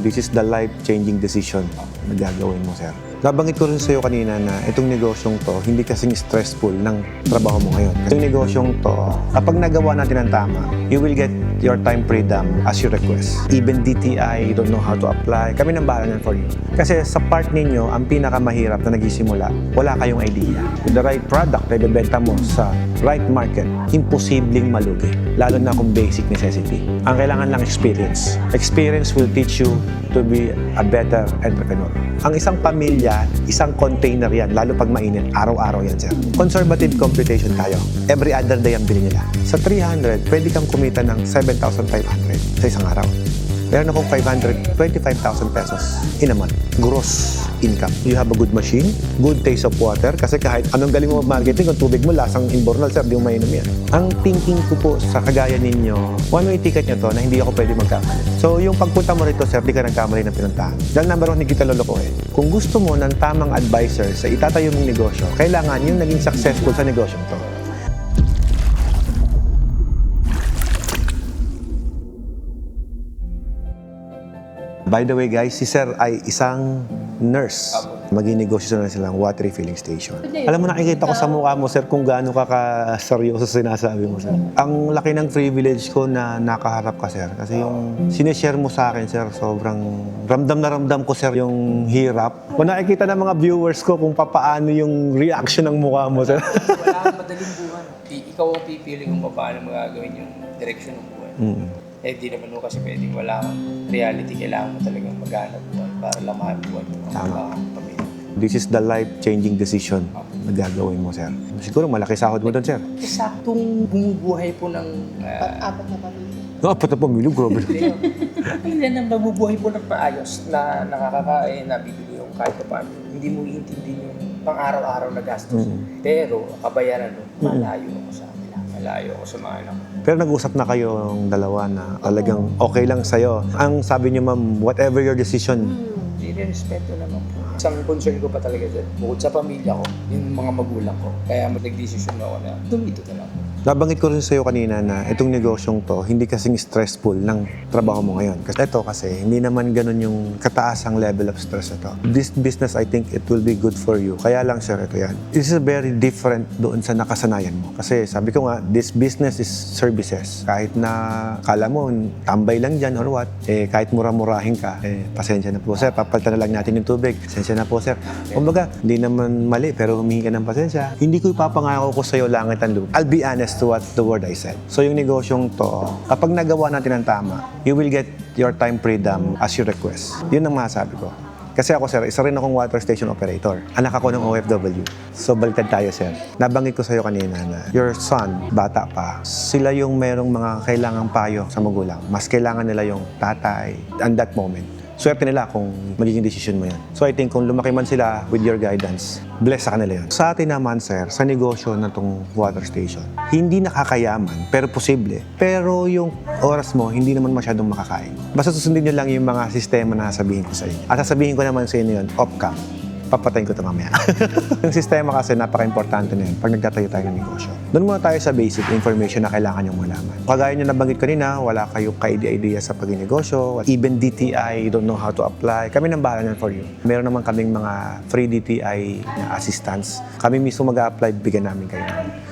This is the life-changing decision na gagawin mo, sir. Nabanggit ko rin sa iyo kanina na itong negosyong to, hindi kasing stressful ng trabaho mo ngayon. Itong negosyong to, kapag nagawa natin ang tama, you will get your time freedom as you request. Even DTI, you don't know how to apply. Kami nang bahala yan for you. Kasi sa part ninyo, ang pinakamahirap na nagsisimula, wala kayong idea. With the right product na ibebenta mo sa right market, imposibleng malugi. Lalo na kung basic necessity. Ang kailangan lang experience. Experience will teach you to be a better entrepreneur. Ang isang pamilya, isang container yan, lalo pag mainit, araw-araw yan, sir. Conservative computation tayo. Every other day ang bili nila. Sa 300, pwede kang kumita ng 7,500 sa isang araw. Meron akong 525,000 pesos in a month. Gross income. You have a good machine, good taste of water, kasi kahit anong galing mo marketing, kung tubig mo, lasang Inbornal, sir, di mo mainom yan. Ang thinking ko po sa kagaya ninyo, one-way ticket nyo to na hindi ako pwede magkamali. So, yung pagpunta mo rito, sir, di ka nagkamali ng pinuntahan. Dahil number one, hindi kita lolokohin. Kung gusto mo ng tamang advisor sa itatayo mong negosyo, kailangan yung naging successful sa negosyong to. By the way, guys, si Sir ay isang nurse. Mag-inegosyo na silang water refilling station. Alam mo, nakikita ko sa mukha mo, sir, kung gaano ka ka-seryoso sa sinasabi mo, sir. Ang laki ng privilege ko na nakaharap ka, sir. Kasi yung sinishare mo sa akin, sir, sobrang ramdam na ramdam ko, sir, yung hirap. Kung nakikita ng mga viewers ko kung paano yung reaction ng mukha mo, sir. Wala kang madaling buwan. Ikaw ang pipili kung paano magagawin yung direksyon ng buwan. Eh, di naman mo kasi pwedeng wala kang reality. Kailangan mo talagang maghanap buwan para lamahan buwan yung mga pamilya. This is the life-changing decision na gagawin mo, sir. Siguro malaki sahod mo doon, sir. Saktong bumubuhay po ng... Apat na pamilya. Apat na pamilya, grabe. Pamilya na nabubuhay po ng paayos na nakakakain, nabibili yung kahit pa paano. Hindi mo iintindi yung pang-araw-araw na gastos. Pero, kabayaran mo, malayo ako sa amin. Malayo ako sa mga anak ko. Pero nag-usap na kayong dalawa na talagang okay lang sa'yo. Ang sabi niyo, ma'am, whatever your decision. Respeto naman po. Isang concern ko pa talaga dyan, bukod sa pamilya ko, yung mga magulang ko. Kaya nag-decision ako na tumito na lang. Nabanggit ko rin sa'yo kanina na itong negosyong to, hindi kasing stressful ng trabaho mo ngayon. Kasi ito kasi, hindi naman ganun yung kataasang level of stress ito. This business, I think it will be good for you. Kaya lang, sir, ito yan. This is very different doon sa nakasanayan mo. Kasi sabi ko nga, this business is services. Kahit na kala mo, tambay lang dyan or what, kahit mura-murahin ka, pasensya na po, sir. Papalitan na lang natin yung tubig. Pasensya na po, sir. Kumbaga, hindi naman mali, pero humingi ka ng pasensya. Hindi ko ipapangako ko sa'yo langit ang lupa. I'll be honest to what the word I said. So yung negosyong to, kapag nagawa natin ang tama, you will get your time freedom as you request. Yun ang masasabi ko. Kasi ako, sir, isa rin akong water station operator. Anak ako ng OFW. So baliktad tayo, sir. Nabanggit ko sa'yo kanina na your son, bata pa, sila yung merong mga kailangang payo sa magulang. Mas kailangan nila yung tatay at that moment. Swerte nila kung magiging decision mo yan. So I think kung lumaki man sila with your guidance, bless sa kanila yun. Sa atin naman, sir, sa negosyo na itong water station, hindi nakakayaman, pero posible. Pero yung oras mo, hindi naman masyadong makakain. Basta susundin nyo lang yung mga sistema na sasabihin ko sa inyo. At sasabihin ko naman sa inyo yun, off-cam. Papatayin ko ito mamaya. Yung sistema kasi napaka-importante na yun pag nagtatayo tayo ng negosyo. Doon muna tayo sa basic information na kailangan nyo malaman. Kagaya nyo nabanggit kanina, wala kayong ka-idea sa pag-negosyo. Even DTI, you don't know how to apply. Kami nang bahala yan for you. Meron naman kaming mga free DTI na assistance. Kami mismo mag-a-apply, bigyan namin kayo.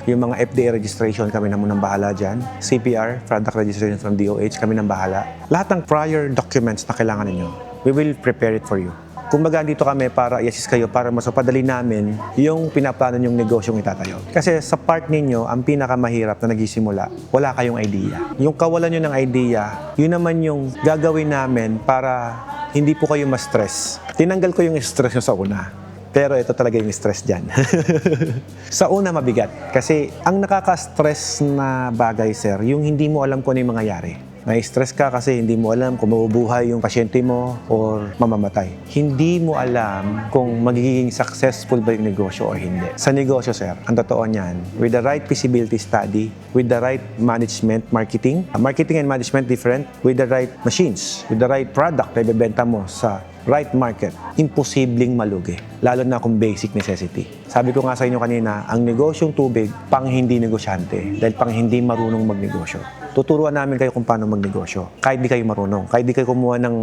Yung mga FDA registration, kami naman nang bahala dyan. CPR, product registration from DOH, kami nang bahala. Lahat ng prior documents na kailangan ninyo, we will prepare it for you. Kumbaga dito kami para i-assist kayo para mas mapadali namin yung pinaplano yung negosyong itatayo. Kasi sa part ninyo, ang pinakamahirap na nagsisimula, wala kayong idea. Yung kawalan nyo ng idea, yun naman yung gagawin namin para hindi po kayo ma-stress. Tinanggal ko yung stress nyo sa una. Pero ito talaga yung stress dyan. Sa una, mabigat. Kasi ang nakaka-stress na bagay, sir, yung hindi mo alam kung ano yung mangyayari. Na-stress ka kasi hindi mo alam kung mabubuhay yung pasyente mo or mamamatay. Hindi mo alam kung magiging successful ba yung negosyo o hindi. Sa negosyo, sir, ang totoo niyan, with the right feasibility study, with the right management, marketing and management different, with the right machines, with the right product na ibebenta mo sa right market, imposibleng malugi. Lalo na kung basic necessity. Sabi ko nga sa inyo kanina, ang negosyong tubig, pang hindi negosyante. Dahil pang hindi marunong magnegosyo. Tuturuan namin kayo kung paano magnegosyo. Kahit di kayo marunong. Kahit di kayo kumuha ng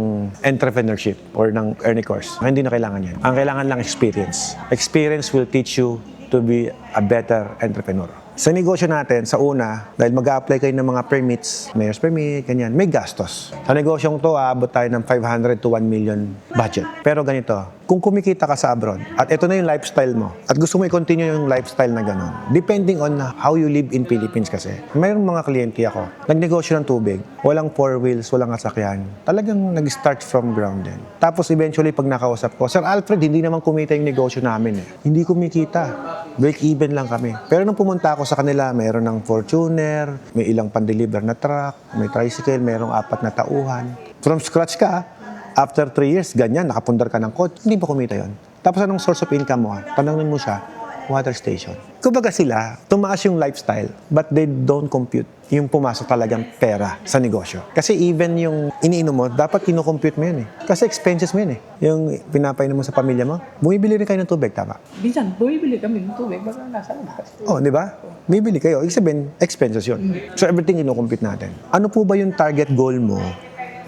entrepreneurship or ng earning course. Hindi na kailangan yan. Ang kailangan lang experience. Experience will teach you to be a better entrepreneur. Sa negosyo natin, sa una, dahil mag-a-apply kayo ng mga permits, mayor's permit, ganyan, may gastos. Sa negosyong to, aabot tayo ng 500 to 1 million budget. Pero ganito, kung kumikita ka sa abroad, at ito na yung lifestyle mo, at gusto mo i-continue yung lifestyle na gano'n, depending on how you live in Philippines kasi, mayroong mga kliyente ako, nagnegosyo ng tubig, walang four wheels, walang kasakyan, talagang nag-start from ground din. Tapos eventually, pag nakausap ko, Sir Alfred, hindi naman kumita yung negosyo namin eh. Hindi kumikita. Break even lang kami. Pero nung pumunta ako sa kanila, mayroon ng Fortuner, may ilang pan-deliver na truck, may tricycle, mayroong 4 na tauhan. From scratch ka, after 3 years, ganyan, nakapundar ka ng kotse, hindi ba kumita yon? Tapos anong source of income mo? Tanongin mo siya, water station. Kumbaga sila, tumaas yung lifestyle, but they don't compute yung pumasok talagang pera sa negosyo. Kasi even yung iniinom mo, dapat kinocompute mo yun eh. Kasi expenses mo yun eh. Yung pinapainom mo sa pamilya mo, bumibili rin kayo ng tubig, tama? Minsan, bumibili kami ng tubig, baka nasa labas. Oh, di ba? Bibili kayo. Ibig sabihin, expenses yun. So everything kinocompute natin. Ano po ba yung target goal mo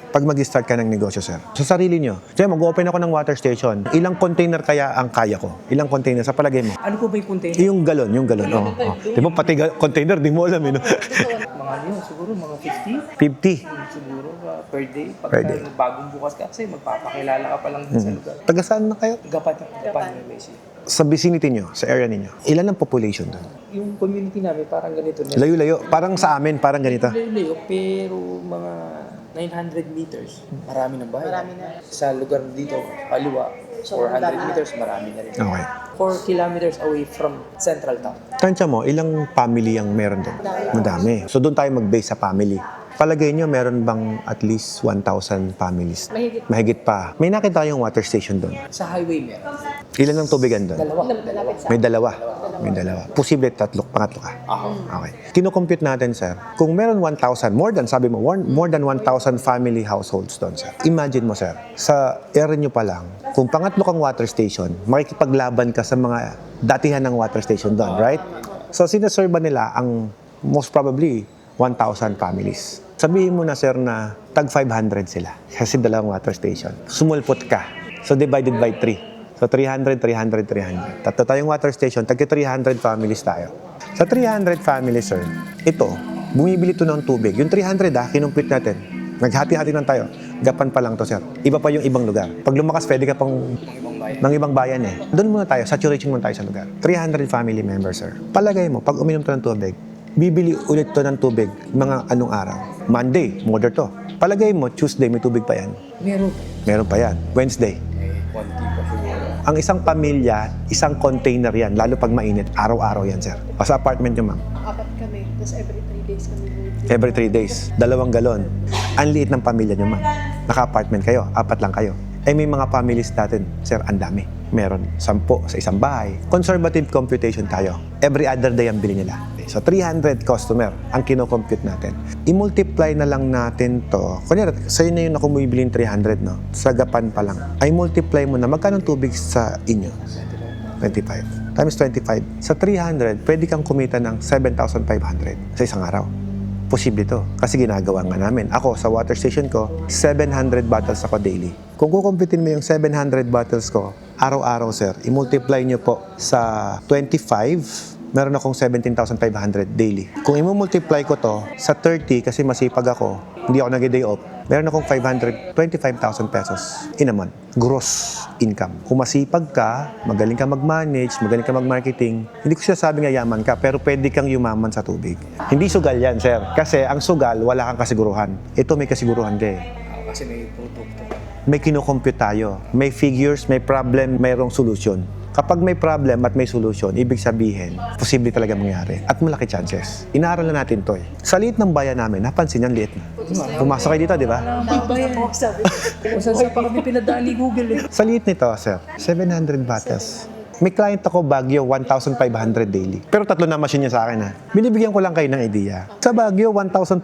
pag mag-start ka ng negosyo, sir? Sa sarili nyo. Kaya mag-open ako ng water station. Ilang container kaya ang kaya ko? Ilang container sa palagay mo? Ano po ba yung container? Yung galon. Oh. Di ba pati container, di mo alam, no? Mga yun, siguro mga 50. 50. Siguro per day. Pagka Per day. bagong bukas ka kasi magpapakilala ka pa lang din sa lugar. Taga saan na kayo? Gapat ng Messi. Sa vicinity nyo, sa area ninyo, ilan ang population doon? Yung community namin parang ganito na. Layo-layo. Parang sa amin, parang ganito. Layo, pero mga 900 meters, marami ng bahay. Marami na. Sa lugar dito, kaliwa, 400 meters, marami na rin. Okay. 4 kilometers away from central town. Tansya mo, ilang family ang meron doon? Madami. So doon tayo mag-base sa family. Palagay nyo, meron bang at least 1,000 families? Mahigit. Mahigit pa. May nakita kayong water station doon. Sa highway meron. Ilan ang tubigan doon? Dalawa. Malapit sa May dalawa. May dalawa. Posible pangatlo ka. Okay. Kino-compute natin, sir. Kung meron 1,000, sabi mo, more than 1,000 family households doon, sir. Imagine mo, sir, sa area nyo pa lang, kung pangatlo kang water station, makikipaglaban ka sa mga datihan ng water station doon, right? So, sinaserve nila ang most probably 1,000 families. Sabihin mo na, sir, na tag 500 sila kasi dalawang water station. Sumulpot ka. So, divided by 3. So, 300, 300, 300. Tatlo tayong water station, tag 300 families tayo. Sa 300 families, sir, ito, bumibili ito ng tubig. Yung 300, kinumpute natin. Naghati-hati lang tayo. Gapan pa lang to, sir. Iba pa yung ibang lugar. Pag lumakas, pwede ka pang ng ibang bayan eh. Doon muna tayo, saturation muna tayo sa lugar. 300 family members, sir. Palagay mo, pag uminom to ng tubig, bibili ulit to ng tubig mga anong araw. Monday, modern to. Palagay mo, Tuesday, may tubig pa yan. Meron. Meron pa yan. Wednesday. Konti pa siguro. Ang isang pamilya, isang container yan, lalo pag mainit, araw-araw yan, sir. O sa apartment nyo, ma'am. 4 kami. Tapos every 3 days kami. Every 3 days, 2 galon. Ang liit ng pamilya nyo, ma'am. Naka-apartment kayo, 4 lang kayo. Eh may mga families natin, sir, ang dami. Meron 10 sa isang bahay. Conservative computation tayo. Every other day ang bili nila. So 300 customer ang kino-compute natin. I-multiply na lang natin to. Kunyari, sa'yo na yun ako bumibili ng 300, no? Sa Gapan pa lang. Ay multiply mo na. Magkano tubig sa inyo? 25. Times 25. Sa 300, pwede kang kumita ng 7,500 sa isang araw. Posible to. Kasi ginagawa nga namin. Ako, sa water station ko, 700 bottles ako daily. Kung kukumpitin mo yung 700 bottles ko, araw-araw, sir, i-multiply nyo po sa 25, meron akong 17,500 daily. Kung i-multiply ko to sa 30, kasi masipag ako, hindi ako nag-day off, meron akong 525,000 pesos in a month. Gross income. Kung masipag ka, magaling ka mag-manage, magaling ka mag-marketing, hindi ko sinasabing yaman ka, pero pwede kang yumaman sa tubig. Hindi sugal yan, sir. Kasi ang sugal, wala kang kasiguruhan. Ito may kasiguruhan ka eh. Kasi may produkto. May kinocompute tayo. May figures, may problem, mayroong solution. Kapag may problem at may solution, ibig sabihin, posible talaga mangyari. At malaki chances. Inaaral na natin to eh. Sa liit ng bayan namin, napansin yung liit na. Pumasok kayo dito, di ba? Tapos sabi. Kung saan pa kami pinadaan ni Google eh. Sa liit nito, sir, 700 bottles. May client ako, Baguio, 1,500 daily. Pero 3 na machine niya sa akin ha. Binibigyan ko lang kayo ng idea. Sa Baguio, 1,500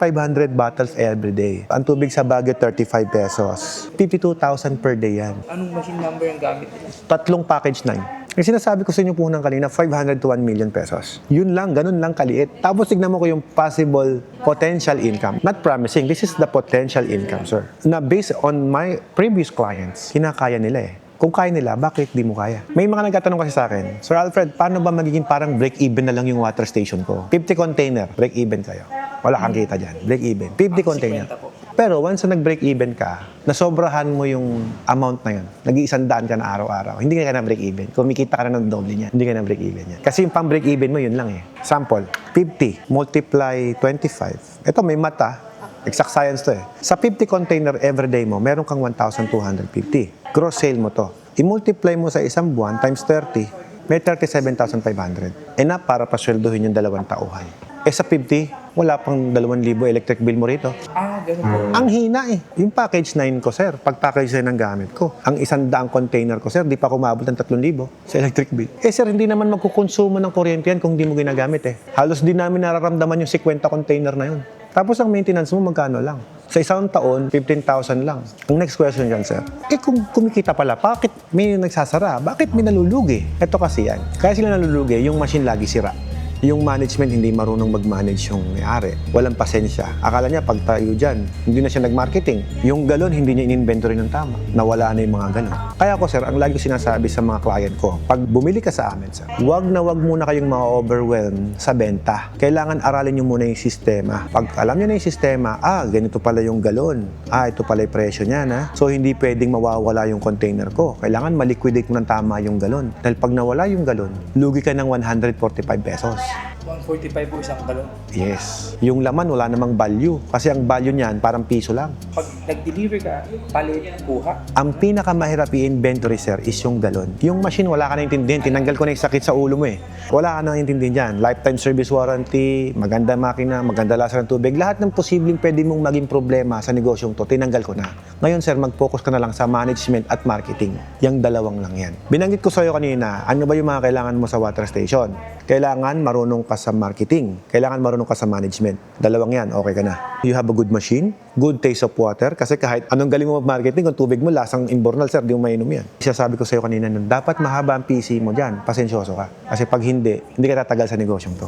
bottles every day. Ang tubig sa Baguio, 35 pesos. 52,000 per day yan. Anong machine number ang gamit nila? 3 package 9. Yung sinasabi ko sa inyo po kanina, 500 to 1 million pesos. Yun lang, ganun lang kaliit. Tapos tignan mo ko yung possible potential income. Not promising, this is the potential income, sir. Na based on my previous clients, kinakaya nila eh. Kung kaya nila, bakit di mo kaya? May mga nagtatanong kasi sa akin, Sir Alfred, paano ba magiging parang break-even na lang yung water station ko? 50 container, break-even kayo. Wala kang kita dyan, break-even. 50 container. 50 po. Pero once na nag-break-even ka, nasobrahan mo yung amount na yun. Nag-100 ka na araw-araw. Hindi ka na break-even. Kumikita ka na ng doble niya. Hindi ka na break-even yan. Kasi yung pang break-even mo, yun lang eh. Sample, 50 multiply 25. Ito may mata. Exact science to eh. Sa 50 container everyday mo, meron kang 1,250. Gross sale mo to. I-multiply mo sa isang buwan times 30, may 37,500. Enough para pasweldohin yung 2 tauhan. Eh sa 50, wala pang 2,000 electric bill mo rito. Ganun po. Ang hina eh. Yung package 9 ko, sir, pag package 9 ang gamit ko, ang 100 container ko, sir, di pa kumabot ng 3,000 sa electric bill. Eh sir, hindi naman magkukonsumo ng kuryente yan kung di mo ginagamit eh. Halos di namin nararamdaman yung 50 container na yun. Tapos ang maintenance mo, magkano lang? Sa isang taon, 15,000 lang. Ang next question dyan, sir. Eh kung kumikita pala, bakit may nagsasara? Bakit may nalulugi? Ito kasi yan. Kaya sila nalulugi, yung machine lagi sira. Yung management hindi marunong mag-manage yung may-ari. Walang pasensya. Akala niya pag tayo dyan, hindi na siya nag-marketing. Yung galon, hindi niya in-inventory ng tama. Nawala na yung mga galon. Kaya ko, sir, ang lagi ko sinasabi sa mga client ko, pag bumili ka sa amin, sir, wag na wag muna kayong ma-overwhelm sa benta. Kailangan aralin niyo muna yung sistema. Pag alam niyo na yung sistema, ganito pala yung galon. Ito pala yung presyo niya, na. So, hindi pwedeng mawawala yung container ko. Kailangan ma-liquidate mo ng tama yung galon. Dahil pag nawala yung galon, lugi ka ng 145 pesos. 145 po isang galon. Yes. Yung laman, wala namang value. Kasi ang value niyan, parang piso lang. Pag nag-deliver ka, palit, kuha. Ang pinakamahirap i-inventory, sir, is yung galon. Yung machine, wala ka na intindihan. Tinanggal ko na yung sakit sa ulo mo eh. Wala ka na intindihan dyan. Lifetime service warranty, maganda makina, maganda lasa ng tubig. Lahat ng posibleng pwede mong maging problema sa negosyong to, tinanggal ko na. Ngayon, sir, mag-focus ka na lang sa management at marketing. Yung dalawang lang yan. Binanggit ko sa'yo kanina, ano ba yung mga kailangan mo sa water station? Kailangan marunong ka sa marketing. Kailangan marunong ka sa management. Dalawang yan, okay ka na. You have a good machine, good taste of water, kasi kahit anong galing mo mag-marketing, kung tubig mo, lasang imbornal, sir, di mo mainom yan. Sabi ko sa'yo kanina, dapat mahaba ang PC mo dyan, pasensyoso ka. Kasi pag hindi ka tatagal sa negosyong to.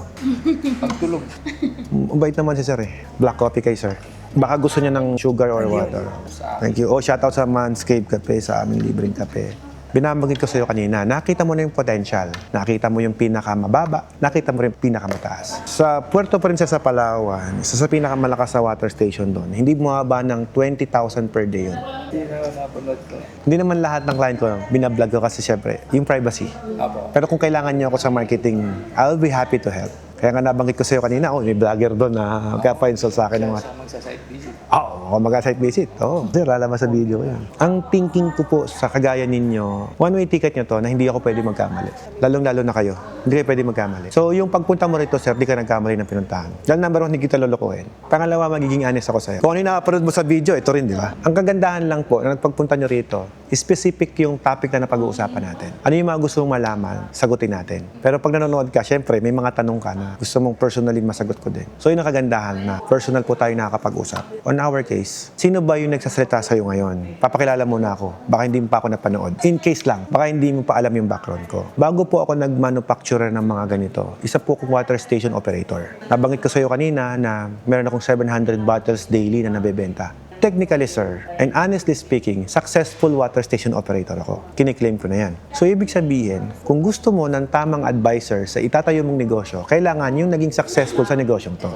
Pagtulog. Ang bait naman si sir eh. Black coffee kay sir. Baka gusto niya ng sugar or water. Thank you. Shoutout sa Manscaped Cafe, sa aming libreng kape. Binabagit ko sa iyo kanina, nakita mo na yung potential, nakita mo yung pinakamababa, nakita mo rin yung pinakamataas. Sa Puerto Princesa, Palawan, isa sa pinakamalakas sa water station doon, hindi bumaba ng 20,000 per day yun. Hindi na napanood ko. Hindi naman lahat ng client ko binablog ko kasi syempre, yung privacy. Apo. Pero kung kailangan niyo ako sa marketing, I'll be happy to help. Kaya nga nabanggit ko sa iyo kanina, may vlogger doon na magka-install sa akin ng mga... Magsa-site visit. Oo, mag-site visit. Oo, sir, lalabas sa video ko yan. Ang thinking ko po sa kagaya ninyo, one-way ticket nyo to na hindi ako pwede magkamali. Lalong-lalo na kayo. Hindi kayo pwede magkamali. So, yung pagpunta mo rito, sir, di ka nagkamali ng pinuntahan. Dahil number 1, hindi kita lolokohin. Pangalawa, magiging honest ako sa'yo. Kung ano yung nakapanood mo sa video, ito rin, di ba? Ang kagandahan lang po na pagpunta nyo rito, specific yung topic na napag-uusapan natin. Ano yung mga gusto mong malaman, sagutin natin. Pero pag nanonood ka, syempre, may mga tanong ka na gusto mong personally masagot ko din. So, yun ang kagandahan na personal po tayo nakakapag-usap. On our case, sino ba yung nagsasalita sa'yo ngayon? Papakilala muna ako. Baka hindi mo pa ako napanood. In case lang, baka hindi mo pa alam yung background ko. Bago po ako nag-manufacturer ng mga ganito, isa po akong water station operator. Nabanggit ko sa'yo kanina na meron akong 700 bottles daily na nabebenta. Technically, sir, and honestly speaking, successful water station operator ako. Kiniklaim ko na yan. So, ibig sabihin, kung gusto mo ng tamang advisor sa itatayo mong negosyo, kailangan yung naging successful sa negosyong to.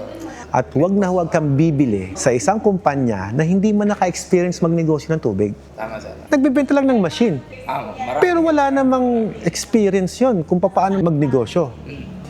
At huwag na huwag kang bibili sa isang kumpanya na hindi man naka-experience magnegosyo ng tubig. Tama, sir. Nagbibenta lang ng machine. Marami. Pero wala namang experience yon kung paano magnegosyo.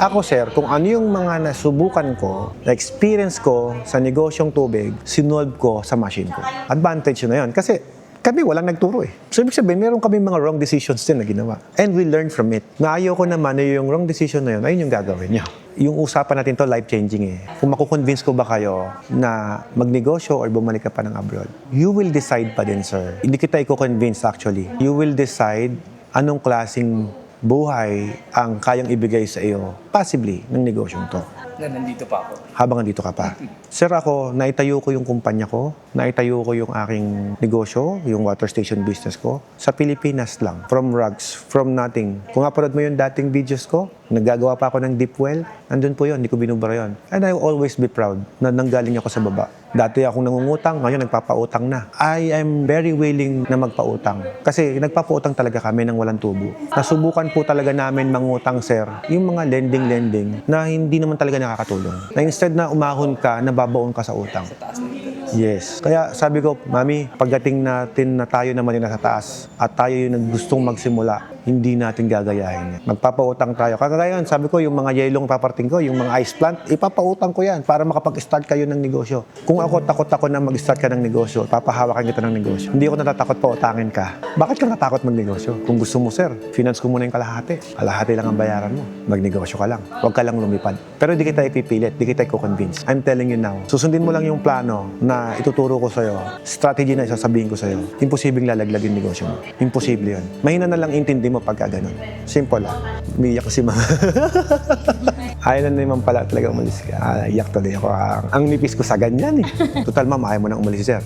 Ako, sir, kung ano yung mga nasubukan ko, na-experience ko sa negosyong tubig, sinolve ko sa machine ko. Advantage yun na yun. Kasi kami walang nagturo eh. So, ibig sabihin, meron kami mga wrong decisions din na ginawa. And we learn from it. Na ayaw ko naman na yung wrong decision na yun, ayun yung gagawin niyo. Yung usapan natin to, life-changing eh. Kung makukonvince ko ba kayo na magnegosyo or bumalik ka pa ng abroad, you will decide pa din, sir. Hindi kita i-convince actually. You will decide anong klaseng buhay ang kayang ibigay sa iyo, possibly, ng negosyong to. Na nandito pa ako. Habang nandito ka pa. Sir, ako, naitayo ko yung kumpanya ko, naitayo ko yung aking negosyo, yung water station business ko, sa Pilipinas lang. From rugs, from nothing. Kung apanood mo yung dating videos ko, naggagawa pa ako ng deep well, nandun po yun, hindi ko binubara yun. And I will always be proud na nanggaling ako sa baba. Dati akong nangungutang, ngayon nagpapautang na. I am very willing na magpautang. Kasi nagpapautang talaga kami ng walang tubo. Nasubukan po talaga namin mangutang, sir, yung mga lending na hindi naman talaga nakakatulong. Na instead na umahon ka, nababaon ka sa utang. Sa taas ng interest. Yes. Kaya sabi ko, Mami, pagdating natin na tayo naman yung nasa taas at tayo yung gustong magsimula, hindi natin gagayahin yan. Magpapautang tayo. Kagaya yan, sabi ko, yung mga yelong paparting ko, yung mga ice plant, ipapautang ko yan para makapag-start kayo ng negosyo. Kung ako, takot ako na mag-start ka ng negosyo, papahawakan kita ng negosyo. Hindi ako natatakot pa utangin ka. Bakit ka natakot magnegosyo? Kung gusto mo, sir, finance ko muna yung kalahati. Kalahati lang ang bayaran mo. Magnegosyo ka lang. Huwag ka lang lumipad. Pero di kita ipipilit, di kita i-convince. I'm telling you now, susundin mo lang yung plano na ituturo ko sa'yo, strategy na isasabihin ko sa'yo, imposibleng lalaglag yung negosyo mo. Imposible yun. Mahina na lang intindi mo pagka ganun. Simple lang. Umiyak si mama. Ayaw na naman pala talaga umalis ka. Iyak tuloy ako. Ang nipis ko sa ganyan eh. Total ma'am, ayaw mo na umalis sir.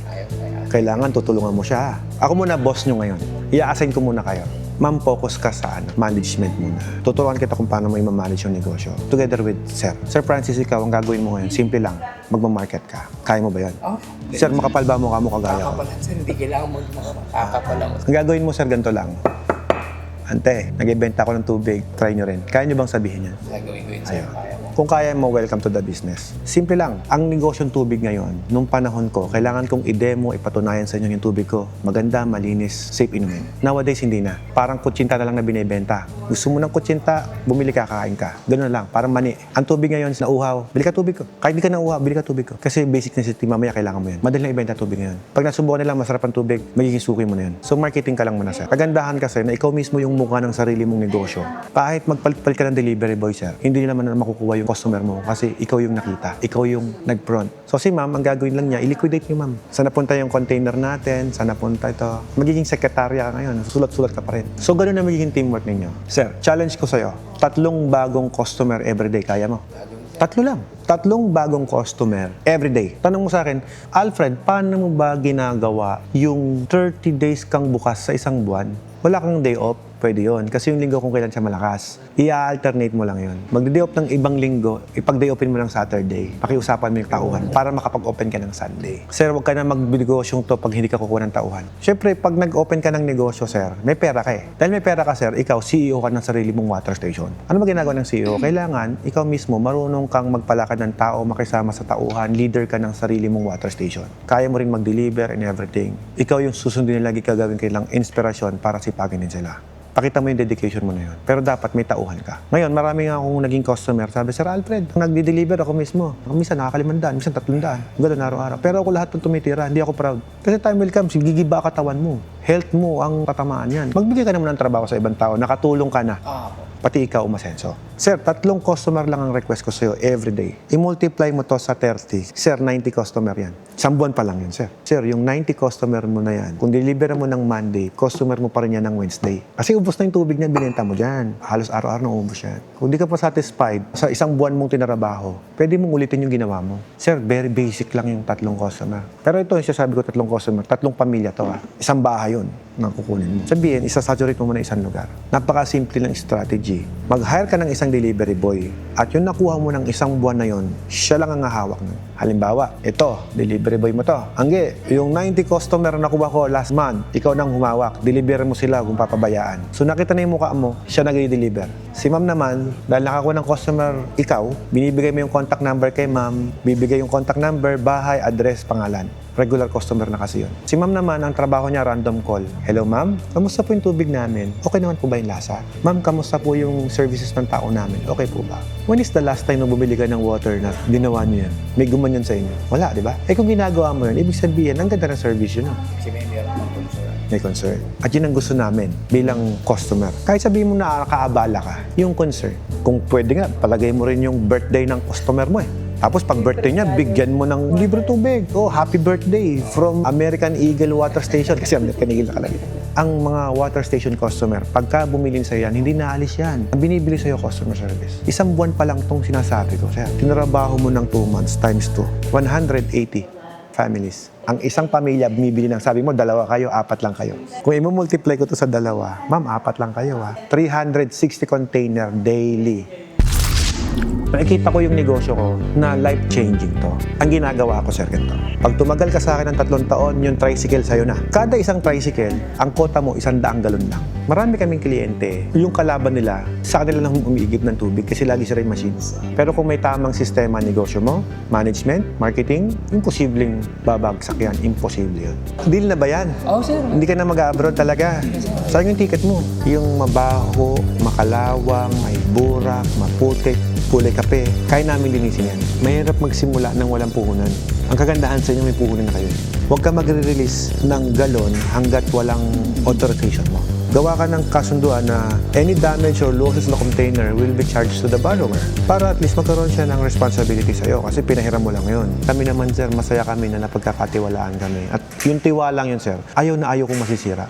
Kailangan tutulungan mo siya. Ako muna boss nyo ngayon. I-assign ko muna kayo. Ma'am, focus ka sa management muna. Tuturuan kita kung paano mo i-manage yung negosyo. Together with Sir. Sir Francis, ikaw, ang gagawin mo ngayon, simple lang, magmamarket ka. Kaya mo ba yan? Oh, Sir, makapal ba mo kagaya ko? kakapalan sir, hindi kailangan mo makakapalan. Ang gagawin mo, sir, ganito lang. Ante, nag-ibenta ako ng tubig. Try nyo rin. Kaya nyo bang sabihin yan? Gagawin ko yun sir, Ayaw. kaya mo. Kung kaya mo, welcome to the business. Simple lang. Ang negosyong tubig ngayon, nung panahon ko, kailangan kong i-demo, ipatunayan sa inyo yung tubig ko. Maganda, malinis, safe inumin. Nowadays, hindi na. Parang kutsinta na lang na binibenta. Gusto mo ng kutsinta, bumili ka, kakain ka. Ganun lang, parang mani. Ang tubig ngayon, nauhaw, bili ka tubig ko. Kahit di ka nauhaw, bili ka tubig ko. Kasi basic necessity, mamaya kailangan mo yan. Madali lang ibenta tubig ngayon. Pag nasubukan nila masarap ang tubig, magiging suki mo na yun. So marketing ka lang muna, sir. Kagandahan kasi na ikaw mismo yung mukha ng sarili mong negosyo. Kahit magpalit-palit ka ng delivery boy, sir, hindi naman na makukuha yung customer mo kasi ikaw yung nakita, ikaw yung nag-front. So si ma'am, ang gagawin lang niya, i-liquidate niyo ma'am. Saan napunta yung container natin, saan napunta ito. Magiging sekretarya ka ngayon, sulat-sulat ka pa rin. So ganun na magiging teamwork ninyo. Sir, challenge ko sa'yo, 3 bagong customer everyday, kaya mo? 3 lang. 3 bagong customer everyday. Tanong mo sa akin, Alfred, paano mo ba ginagawa yung 30 days kang bukas sa isang buwan? Wala kang day off? Pwede yun. Kasi yung linggo kung kailan siya malakas, i-alternate mo lang yun. Magde-day off ng ibang linggo, ipag-day offin mo ng Saturday. Pakiusapan mo yung tauhan para makapag-open ka ng Sunday. Sir, huwag ka na mag-negosyong to pag hindi ka kukuha ng tauhan. Siyempre, pag nag-open ka ng negosyo, sir, may pera ka eh. Dahil may pera ka, sir, ikaw, CEO ka ng sarili mong water station. Ano ba ginagawa ng CEO? Kailangan, ikaw mismo, marunong kang magpalakad ng tao, makisama sa tauhan, leader ka ng sarili mong water station. Kaya mo rin mag-deliver and everything. Ikaw yung susundin na lagi kagawin kailang inspirasyon para sipagin din sila. Pakita mo yung dedication mo na yun. Pero dapat may tauhan ka. Ngayon, marami nga akong naging customer. Sabi, Sir Alfred, nagdi-deliver ako mismo. Minsan nakaka-500, minsan 300. Ganun araw-araw. Pero ako lahat ng tumitira, hindi ako proud. Kasi time will come, gigiba katawan mo. Health mo ang tatamaan yan. Magbigay ka naman ng trabaho sa ibang tao, nakatulong ka na. Pati ikaw umasenso. Sir, 3 customer lang ang request ko sa'yo everyday. I-multiply mo to sa 30. Sir, 90 customer yan. Isang buwan pa lang yun, sir. Sir, yung 90 customer mo na yan, kung deliver mo ng Monday, customer mo pa rin yan ng Wednesday. Kasi ubos na yung tubig niya, binenta mo dyan. Halos araw-araw na ubos yan. Kung di ka pa satisfied sa isang buwan mong tinarabaho, pwede mong ulitin yung ginawa mo. Sir, very basic lang yung 3 customer. Pero ito, yung sasabi ko 3 customer, 3 pamilya to. Isang bahay yun na kukunin mo. Sabihin, isasaturate mo muna isang lugar. Napaka-simple lang strategy. Mag-hire ka ng isang delivery boy at yung nakuha mo ng isang buwan na yon, siya lang ang hahawak nun. Halimbawa, ito, delivery boy mo to. Angge, yung 90 customer na nakuha ko last month, ikaw nang humawak. Deliver mo sila kung papabayaan. So nakita na yung mukha mo, siya nag-deliver. Si ma'am naman, dahil nakakuha ng customer ikaw, binibigay mo yung contact number kay ma'am, bibigay yung contact number, bahay, address, pangalan. Regular customer na kasi yun. Si ma'am naman, ang trabaho niya, random call. Hello ma'am, kamusta po yung tubig namin? Okay naman po ba yung lasa? Ma'am, kamusta po yung services ng tao namin? Okay po ba? When is the last time na bumili ka ng water na ginawa niyo yan? May gumanyan sa inyo? Wala, di ba? Eh kung ginagawa mo yun, ibig sabihin, ang ganda ng service yun. Kasi may meron ng concern. May concern. At yun ang gusto namin bilang customer. Kahit sabihin mo na nakaabala ka, yung concern. Kung pwede nga, palagay mo rin yung birthday ng customer mo eh. Tapos pag birthday niya, bigyan mo ng libre tubig. Oh, happy birthday from American Eagle Water Station. Kasi American Eagle nakalagay. ang mga water station customer, pagka bumili sa'yo yan, hindi naalis yan. Ang binibili sa'yo, customer service. Isang buwan pa lang tong sinasabi ko, sir. Tinrabaho mo ng 2 months times 2. 180 families. Ang isang pamilya bumibili ng, sabi mo, 2 kayo, 4 lang kayo. Kung i-multiply ko to sa 2, ma'am, 4 lang kayo, 360 container daily. Nakikita ko yung negosyo ko na life-changing to. Ang ginagawa ko, sir, ganito. Pag tumagal ka sa akin ng 3 taon, yung tricycle sa'yo na. Kada isang tricycle, ang kota mo, 100 galon lang. Marami kaming kliyente. Yung kalaban nila, sa kanila lang umiigib ng tubig kasi lagi sila yung machines. Pero kung may tamang sistema negosyo mo, management, marketing, imposibleng babagsak yan. Imposible yun. Deal na ba yan? Oo, sir. Hindi ka na mag-abroad talaga. Saan yung ticket mo? Yung mabaho, makalawang, may burak, maputik, kulay kape, kaya namin linisin yan. Mahirap magsimula ng walang puhunan. Ang kagandahan sa inyo, may puhunan na kayo. Huwag ka magre-release ng galon hanggat walang authorization mo. Gawa ka ng kasunduan na any damage or losses na container will be charged to the borrower. Para at least magkaroon siya ng responsibility sa'yo kasi pinahiram mo lang yun. Kami naman, sir, masaya kami na napagkakatiwalaan kami. At yung tiwalang yun, sir, ayaw na ayaw kong masisira.